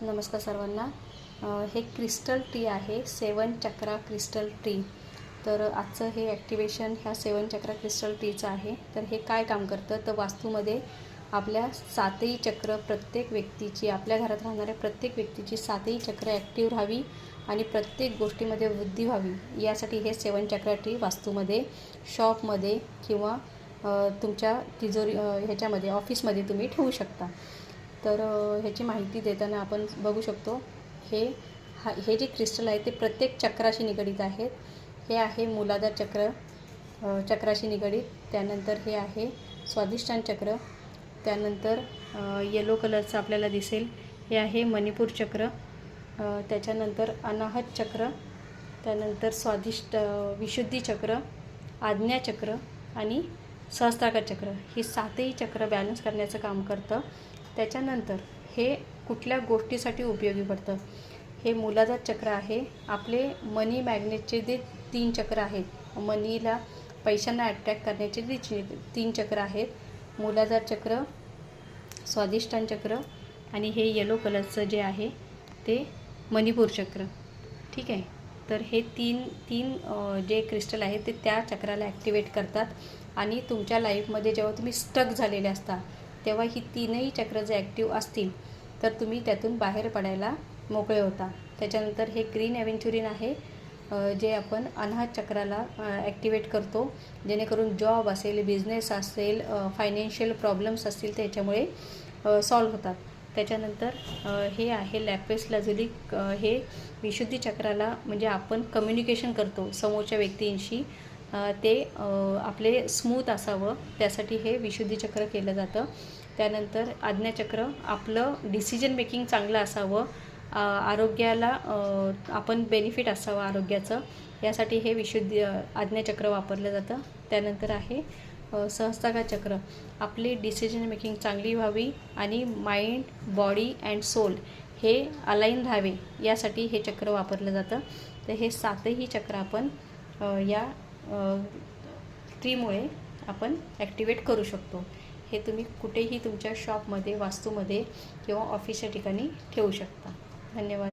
नमस्कार सर्वांना। हे क्रिस्टल ट्री आहे, 7 चक्रा क्रिस्टल ट्री। तर आजचं हे ॲक्टिवेशन ह्या 7 चक्रा क्रिस्टल ट्रीचं आहे। तर हे काय काम करतं तर वास्तूमध्ये आपल्या 7ही चक्र प्रत्येक व्यक्तीची, आपल्या घरात राहणाऱ्या प्रत्येक व्यक्तीची 7ही चक्र ॲक्टिव्ह राहावी आणि प्रत्येक गोष्टीमध्ये वृद्धी व्हावी यासाठी हे 7 चक्रा ट्री वास्तूमध्ये, शॉपमध्ये किंवा तुमच्या तिजोरी ह्याच्यामध्ये ऑफिसमध्ये तुम्ही ठेवू शकता। तर ह्याची माहिती देताना आपण बघू शकतो हे जे क्रिस्टल आहे ते प्रत्येक चक्राशी निगडित आहेत। हे आहे मूलाधार चक्र, चक्राशी निगडित। त्यानंतर हे आहे स्वाधिष्ठान चक्र। त्यानंतर येलो कलरचं आपल्याला दिसेल हे आहे मणिपूर चक्र। त्याच्यानंतर अनाहत चक्र, त्यानंतर विशुद्धी चक्र, आज्ञा चक्र आणि सहस्त्राकार चक्र। ही 7ही चक्र बॅलन्स करण्याचं काम करतं। त्याच्यानंतर हे कुठल्या गोष्टीसाठी उपयोगी पडतं, हे मूलाधार चक्र आहे। आपले मनी मॅग्नेटचे जे 3 चक्र आहेत, मनीला, पैशांना अट्रॅक्ट करण्याचे जे 3 चक्र आहेत, मूलाधार चक्र, स्वाधिष्ठान चक्र आणि हे येलो कलरचं जे आहे ते मणिपूर चक्र। ठीक आहे। तर हे तीन जे क्रिस्टल आहे ते त्या चक्राला ॲक्टिवेट करतात आणि तुमच्या लाईफमध्ये जेव्हा तुम्ही स्टक झालेले असता तेव्हा ही 3ही चक्र जे ॲक्टिव्ह असतील तर तुम्ही त्यातून बाहेर पडायला मोकळे होता। त्याच्यानंतर हे ग्रीन ॲव्हेंच्युरिन आहे, जे आपण अनाहत चक्राला ॲक्टिवेट करतो, जेणेकरून जॉब असेल, बिझनेस असेल, फायनान्शियल प्रॉब्लेम्स असतील तर याच्यामुळे सॉल्व्ह होतात। त्याच्यानंतर हे आहे लॅपिस लाजुली। हे विशुद्धी चक्राला, म्हणजे आपण कम्युनिकेशन करतो समोरच्या व्यक्तींशी, ते आपले स्मूथ असावं त्यासाठी हे विशुद्धी चक्र केलं जातं। त्यानंतर आज्ञाचक्र, आपलं डिसिजन मेकिंग चांगलं असावं, आरोग्याला आपण बेनिफिट असावं आरोग्याचं, यासाठी हे आज्ञाचक्र वापरलं जातं। त्यानंतर आहे सहस्त्राकार चक्र, आपली डिसिजन मेकिंग चांगली व्हावी आणि माइंड, बॉडी अँड सोल हे अलाइन राहावे यासाठी हे चक्र वापरलं जातं। तर हे 7ही चक्र आपण या ट्रीमुळे आपण ॲक्टिवेट करू शकतो। हे तुम्ही कुठेही तुमच्या शॉपमध्ये, वास्तूमध्ये किंवा ऑफिसच्या ठिकाणी ठेवू शकता। धन्यवाद।